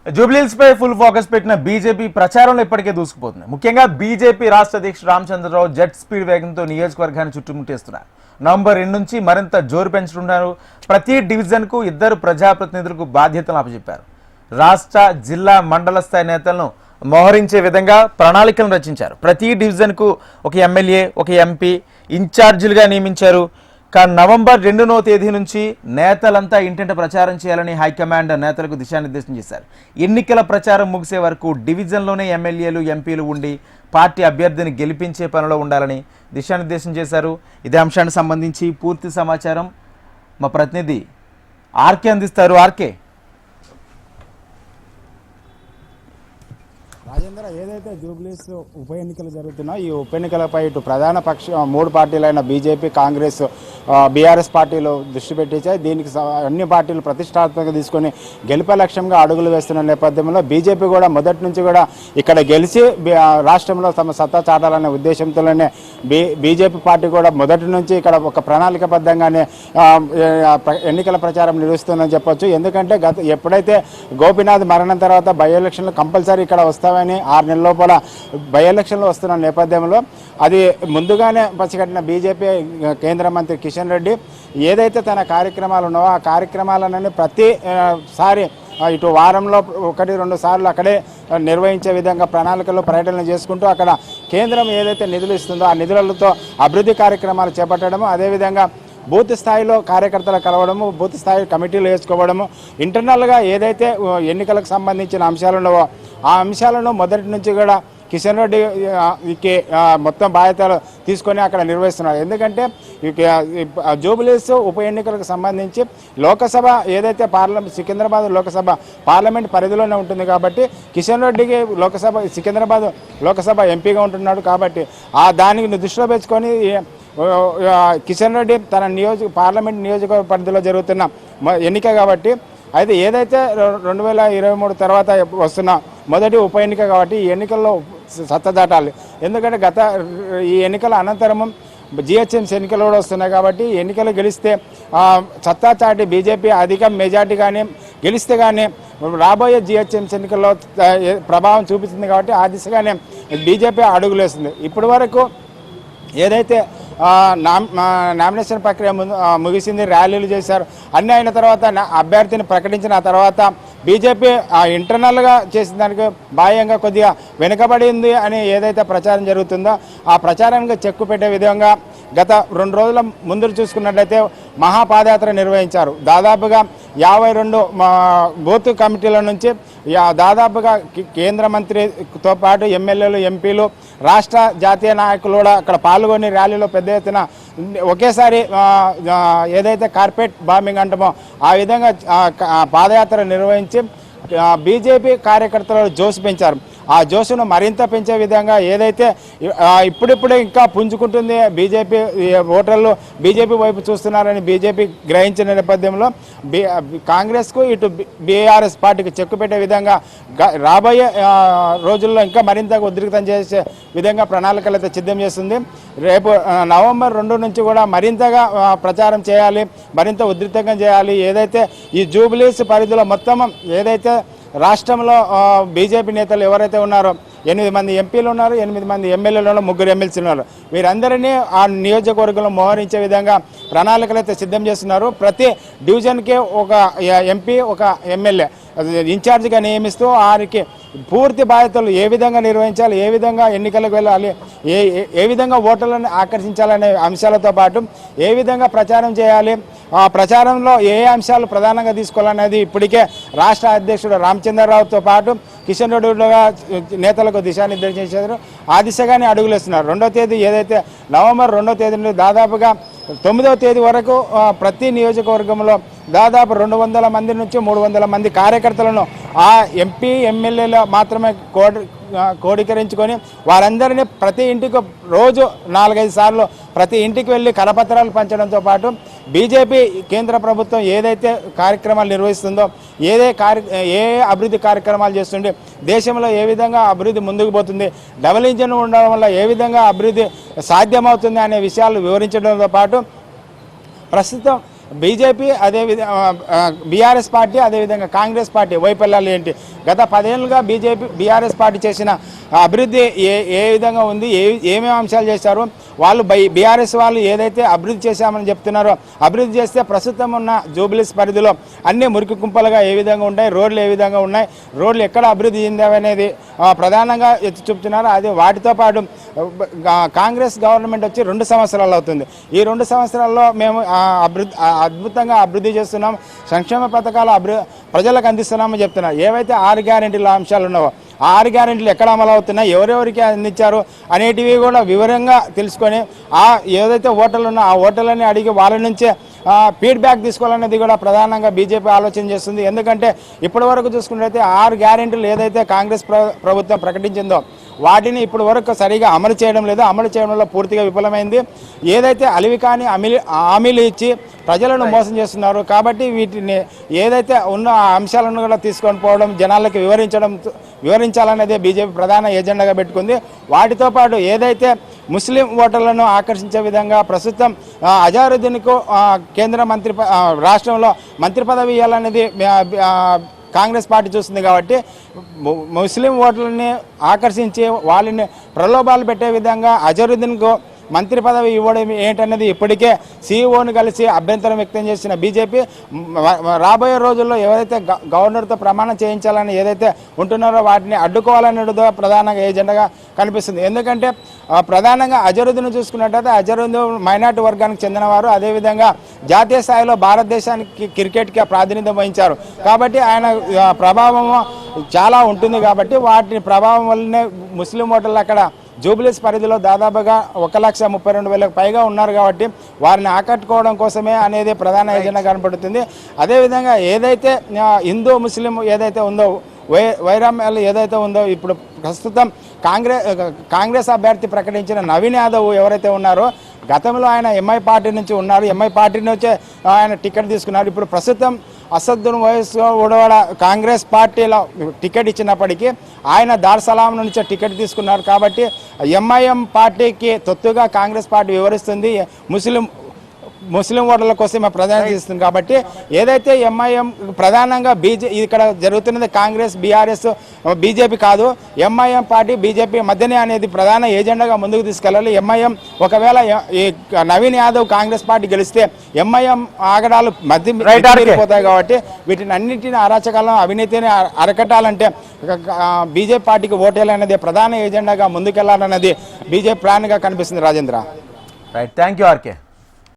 జూబ్లీహిల్స్ పై full focus పెట్టిన BJP ప్రచారంలో ఇప్పటికే దూసుకుపోతుంది. ముఖ్యంగా బీజేపీ రాష్ట్ర అధ్యక్షుడు రామచంద్రరావు జెట్ స్పీడ్ వేగంతో నియోజకవర్గాన్ని చుట్టుముట్టేస్తున్నారు. నవంబర్ 2 నుంచి మరింత జోరు పెంచుతున్నారు. ప్రతి డివిజన్కు 2 ప్రజాప్రతినిధులకు బాధ్యతలు అప్పచెప్పారు. రాష్ట్ర, జిల్లా, మండల స్థాయి నేతలను మోహరించే విధంగా ప్రణాళికలను రచించారు. ప్రతి డివిజన్కు ఒక ఎమ్మెల్యే, ఒక ఎంపీ ఇన్ఛార్జీలుగా నియమించారు. నవంబర్ 2వ తేదీ నుంచి నేతలంతా ఇంటింట ప్రచారం చేయాలని హైకమాండ్ నేతలకు దిశానిర్దేశం చేశారు. ఎన్నికల ప్రచారం ముగిసే వరకు డివిజన్లోనే ఎమ్మెల్యేలు, ఎంపీలు ఉండి పార్టీ అభ్యర్థిని గెలిపించే పనిలో ఉండాలని దిశానిర్దేశం చేశారు. ఇదే అంశానికి సంబంధించి పూర్తి సమాచారం మా ప్రతినిధి ఆర్కే అందిస్తారు. ఆర్కే, రాజేంద్ర, ఏదైతే జూబ్లీస్ ఉప ఎన్నికలు జరుగుతున్నాయో ఈ ఉప ఎన్నికలపై ఇటు ప్రధాన మూడు పార్టీలైన బీజేపీ, కాంగ్రెస్, బీఆర్ఎస్ పార్టీలు దృష్టి పెట్టించాయి. దీనికి అన్ని పార్టీలు ప్రతిష్టాత్మకంగా తీసుకొని గెలుపే లక్ష్యంగా అడుగులు వేస్తున్న నేపథ్యంలో బీజేపీ కూడా మొదటి నుంచి కూడా ఇక్కడ గెలిచి రాష్ట్రంలో తమ సత్తా చాటాలనే ఉద్దేశంతోనే బీజేపీ పార్టీ కూడా మొదటి నుంచి ఇక్కడ ఒక ప్రణాళికబద్ధంగానే ఎన్నికల ప్రచారం నిర్వహిస్తుందని చెప్పొచ్చు. ఎందుకంటే ఎప్పుడైతే గోపీనాథ్ మరణం తర్వాత బై ఎలక్షన్లు కంపల్సరీ ఇక్కడ వస్తామని 6 నెలల లోపల బై ఎలక్షన్లు వస్తున్న నేపథ్యంలో అది ముందుగానే పసిగట్టిన బీజేపీ కేంద్ర మంత్రి కిషన్ రెడ్డి ఏదైతే తన కార్యక్రమాలు ఉన్నావో ఆ కార్యక్రమాలన్నీ ప్రతిసారి ఇటు వారంలో 1-2 సార్లు అక్కడే నిర్వహించే విధంగా ప్రణాళికల్లో పర్యటనలు చేసుకుంటూ అక్కడ కేంద్రం ఏదైతే నిధులు ఇస్తుందో ఆ నిధులతో అభివృద్ధి కార్యక్రమాలు చేపట్టడము, అదేవిధంగా బూత్ స్థాయిలో కార్యకర్తలు కలవడము, బూత్ స్థాయి కమిటీలు వేసుకోవడము, ఇంటర్నల్గా ఏదైతే ఎన్నికలకు సంబంధించిన అంశాలు ఉన్నావో ఆ అంశాలను మొదటి నుంచి కూడా కిషన్ రెడ్డికి మొత్తం బాధ్యతలు తీసుకొని అక్కడ నిర్వహిస్తున్నారు. ఎందుకంటే జూబ్లీస్ ఉప ఎన్నికలకు సంబంధించి లోకసభ ఏదైతే సికింద్రాబాద్ లోకసభ పార్లమెంట్ పరిధిలోనే ఉంటుంది కాబట్టి కిషన్ రెడ్డికి సికింద్రాబాద్ లోకసభ ఎంపీగా ఉంటున్నాడు కాబట్టి దానికి దృష్టిలో పెంచుకొని కిషన్ రెడ్డి తన పార్లమెంట్ నియోజకవర్గ పరిధిలో జరుగుతున్న ఎన్నిక కాబట్టి అయితే ఏదైతే 2023 తర్వాత వస్తున్న మొదటి ఉప ఎన్నిక కాబట్టి ఈ ఎన్నికల్లో సత్తదాటాలి. ఎందుకంటే ఈ ఎన్నికల అనంతరం జిహెచ్ఎంసీ ఎన్నికలు కూడా వస్తున్నాయి కాబట్టి ఎన్నికలు గెలిస్తే సత్తా చాటి బీజేపీ అధిక మెజార్టీ కానీ గెలిస్తే కానీ రాబోయే జిహెచ్ఎంసీ ఎన్నికల్లో ప్రభావం చూపిస్తుంది కాబట్టి ఆ దిశగానే బీజేపీ అడుగులేస్తుంది. ఇప్పటి వరకు ఏదైతే నామినేషన్ ప్రక్రియ ముగిసింది, ర్యాలీలు చేశారు, అన్నీ అయిన తర్వాత అభ్యర్థిని ప్రకటించిన తర్వాత బీజేపీ ఇంటర్నల్గా చేసిన దానికి బాహ్యంగా కొద్దిగా వెనుకబడింది అని ఏదైతే ప్రచారం జరుగుతుందో ఆ ప్రచారానికి చెక్కు పెట్టే విధంగా గత 2 రోజుల ముందు చూసుకున్నట్లయితే మహాపాదయాత్ర నిర్వహించారు. దాదాపుగా 52 బూత్ కమిటీల నుంచి దాదాపుగా కేంద్ర మంత్రితో పాటు ఎమ్మెల్యేలు, ఎంపీలు, రాష్ట్ర జాతీయ నాయకులు కూడా అక్కడ పాల్గొని ర్యాలీలో పెద్ద ఎత్తున ఒకేసారి ఏదైతే కార్పెట్ బాంబింగ్ అంటామో ఆ విధంగా పాదయాత్ర నిర్వహించి బీజేపీ కార్యకర్తలు జోష్ పెంచారు. ఆ జోషును మరింత పెంచే విధంగా ఏదైతే ఇప్పుడిప్పుడే ఇంకా పుంజుకుంటుంది బీజేపీ ఓటర్లు బీజేపీ వైపు చూస్తున్నారని బీజేపీ గ్రహించిన నేపథ్యంలో కాంగ్రెస్కు ఇటు బీఆర్ఎస్ పార్టీకి చెక్కు పెట్టే విధంగా రాబోయే రోజుల్లో ఇంకా మరింత ఉద్రిక్తం చేసే విధంగా ప్రణాళికలు అయితే సిద్ధం చేస్తుంది. రేపు నవంబర్ 2 నుంచి కూడా మరింతగా ప్రచారం చేయాలి, మరింత ఉధృతంగా చేయాలి. ఏదైతే ఈ జూబ్లీస్ పరిధిలో మొత్తం ఏదైతే రాష్ట్రంలో బీజేపీ నేతలు ఎవరైతే ఉన్నారో 8 మంది ఎంపీలు ఉన్నారు, 8 మంది ఎమ్మెల్యేలు ఉన్నారు, 3 ఎమ్మెల్సీలు ఉన్నారు. వీరందరినీ ఆ నియోజకవర్గంలో మోహరించే విధంగా ప్రణాళికలు అయితే సిద్ధం చేస్తున్నారు. ప్రతి డివిజన్కి ఒక ఎంపీ, ఒక ఎమ్మెల్యే ఇన్ఛార్జిగా నియమిస్తూ వారికి పూర్తి బాధ్యతలు ఏ విధంగా నిర్వహించాలి, ఏ విధంగా ఎన్నికలకు వెళ్ళాలి, ఏ విధంగా ఓటర్లను ఆకర్షించాలనే అంశాలతో పాటు ఏ విధంగా ప్రచారం చేయాలి, ఆ ప్రచారంలో ఏ అంశాలు ప్రధానంగా తీసుకోవాలనేది ఇప్పటికే రాష్ట్ర అధ్యక్షుడు రామచంద్రరావుతో పాటు కిషన్ రెడ్డిగా నేతలకు దిశానిర్దేశం చేశారు. ఆ దిశగానే అడుగులేస్తున్నారు. 2వ తేదీ ఏదైతే నవంబర్ 2వ తేదీ నుండి దాదాపుగా 9వ తేదీ వరకు ప్రతి నియోజకవర్గంలో దాదాపు 200 మంది నుంచి 300 మంది కార్యకర్తలను ఆ ఎంపీ, ఎమ్మెల్యేలు మాత్రమే కోడీకరించుకొని వారందరినీ ప్రతి ఇంటికి రోజు 4-5 సార్లు ప్రతి ఇంటికి వెళ్ళి కరపత్రాలు పంచడంతో పాటు బీజేపీ కేంద్ర ప్రభుత్వం ఏదైతే కార్యక్రమాలు నిర్వహిస్తుందో, ఏ అభివృద్ధి కార్యక్రమాలు చేస్తుండే, దేశంలో ఏ విధంగా అభివృద్ధి ముందుకు పోతుంది, డబుల్ ఇంజిన్ ఉండడం వల్ల ఏ విధంగా అభివృద్ధి సాధ్యమవుతుంది అనే విషయాలు వివరించడంతో పాటు ప్రస్తుతం బీజేపీ అదేవిధంగా బీఆర్ఎస్ పార్టీ అదేవిధంగా కాంగ్రెస్ పార్టీ వైఫల్యాలు ఏంటి, గత 10 ఏళ్ళుగా బీఆర్ఎస్ పార్టీ చేసిన అభివృద్ధి ఏ విధంగా ఉంది, ఏమేమి అంశాలు చేశారు, వాళ్ళు బీఆర్ఎస్ వాళ్ళు ఏదైతే అభివృద్ధి చేశామని చెప్తున్నారో అభివృద్ధి చేస్తే ప్రస్తుతం ఉన్న జూబ్లీస్ పరిధిలో అన్ని మురికి కుంపలుగా ఏ విధంగా ఉన్నాయి, రోడ్లు ఏ విధంగా ఉన్నాయి, రోడ్లు ఎక్కడ అభివృద్ధి చెందావనేది ప్రధానంగా ఎత్తి చూపుతున్నారు. అదే వాటితో పాటు కాంగ్రెస్ గవర్నమెంట్ వచ్చి 2 సంవత్సరాలు అవుతుంది. ఈ 2 సంవత్సరాల్లో మేము అద్భుతంగా అభివృద్ధి చేస్తున్నాం, సంక్షేమ పథకాలు ప్రజలకు అందిస్తున్నామని చెప్తున్నారు. ఏవైతే 6 గ్యారెంటీల అంశాలు ఉన్నావో ఆ 6 గ్యారెంటీలు ఎక్కడ అమలు అవుతున్నాయి, ఎవరెవరికి అందించారు అనేటివి కూడా వివరంగా తెలుసుకొని ఏదైతే ఓటర్లు ఉన్నా ఆ ఓటర్లని అడిగి వాళ్ళ నుంచే ఫీడ్బ్యాక్ తీసుకోవాలనేది కూడా ప్రధానంగా బీజేపీ ఆలోచన చేస్తుంది. ఎందుకంటే ఇప్పటి వరకు చూసుకున్నట్లయితే 6 గ్యారెంటీలు ఏదైతే కాంగ్రెస్ ప్రభుత్వం ప్రకటించిందో వాటిని ఇప్పటి వరకు సరిగా అమలు చేయడం లేదు, అమలు చేయడంలో పూర్తిగా విఫలమైంది. ఏదైతే అలివికాని హామీలు ఇచ్చి ప్రజలను మోసం చేస్తున్నారు. కాబట్టి వీటిని ఏదైతే ఉన్న అంశాలను కూడా తీసుకొని పోవడం, జనాలకి వివరించాలనేదే బీజేపీ ప్రధాన ఎజెండాగా పెట్టుకుంది. వాటితో పాటు ఏదైతే ముస్లిం ఓటర్లను ఆకర్షించే విధంగా ప్రస్తుతం అజారుద్దీన్కు కేంద్ర మంత్రి రాష్ట్రంలో మంత్రి పదవి ఇవ్వాలనేది కాంగ్రెస్ పార్టీ చూస్తుంది. కాబట్టి ముస్లిం ఓటర్లని ఆకర్షించి వాళ్ళని ప్రలోభాలు పెట్టే విధంగా అజరుద్దీన్కు మంత్రి పదవి ఇవ్వడం ఏంటన్నది ఇప్పటికే సీఈఓను కలిసి అభ్యంతరం వ్యక్తం చేసిన బీజేపీ రాబోయే రోజుల్లో ఎవరైతే గవర్నర్తో ప్రమాణం చేయించాలని ఏదైతే ఉంటున్నారో వాటిని అడ్డుకోవాలనేది ప్రధానంగా ఏజెండాగా కనిపిస్తుంది. ఎందుకంటే ప్రధానంగా అజరుద్దీన్ చూసుకున్నట్టయితే అజరుద్దీన్ మైనార్టీ వర్గానికి చెందినవారు, అదేవిధంగా జాతీయ స్థాయిలో భారతదేశానికి క్రికెట్కి ప్రాతినిధ్యం వహించారు. కాబట్టి ఆయన ప్రభావం చాలా ఉంటుంది. కాబట్టి వాటి ప్రభావం వల్లనే ముస్లిం ఓటర్లు అక్కడ జూబ్లీస్ పరిధిలో దాదాపుగా 1,32,000 పైగా ఉన్నారు. కాబట్టి వారిని ఆకట్టుకోవడం కోసమే అనేది ప్రధాన ఎజెండా కనపడుతుంది. అదేవిధంగా ఏదైతే హిందూ ముస్లిం ఏదైతే ఉందో వైరామ్యాలు ఏదైతే ఉందో ఇప్పుడు ప్రస్తుతం కాంగ్రెస్ అభ్యర్థి ప్రకటించిన నవీన్ యాదవ్ ఎవరైతే ఉన్నారో గతంలో ఆయన ఎంఐ పార్టీ నుంచి ఉన్నారు, ఎంఐ పార్టీ నుంచే ఆయన టికెట్ తీసుకున్నారు. ఇప్పుడు ప్రస్తుతం అసదుద్దీన్ ఓవైసీ ఉడవాడ కాంగ్రెస్ పార్టీలో టికెట్ ఇచ్చినప్పటికీ ఆయన దార్సలాం నుంచే టికెట్ తీసుకున్నారు. కాబట్టి ఎంఐఎం పార్టీకి తొత్తుగా కాంగ్రెస్ పార్టీ వివరిస్తుంది, ముస్లిం ఓటర్ల కోసమే ప్రధానం చేస్తుంది. కాబట్టి ఏదైతే ఎంఐఎం ప్రధానంగా ఇక్కడ జరుగుతున్నది కాంగ్రెస్ బీఆర్ఎస్ బీజేపీ కాదు, ఎంఐఎం పార్టీ బీజేపీ మధ్యనే అనేది ప్రధాన ఏజెండాగా ముందుకు తీసుకెళ్ళాలి. ఎంఐఎం ఒకవేళ నవీన్ యాదవ్ కాంగ్రెస్ పార్టీ గెలిస్తే ఎంఐఎం ఆగడాలు మధ్యపోతాయి. కాబట్టి వీటిని అన్నింటినీ అరాచకాలను అవినీతిని అరకట్టాలంటే బీజేపీ పార్టీకి ఓటేయాలనేది ప్రధాన ఏజెండాగా ముందుకెళ్లాలన్నది బీజేపీ ప్లాన్గా కనిపిస్తుంది. Rajendra, right, thank you RK.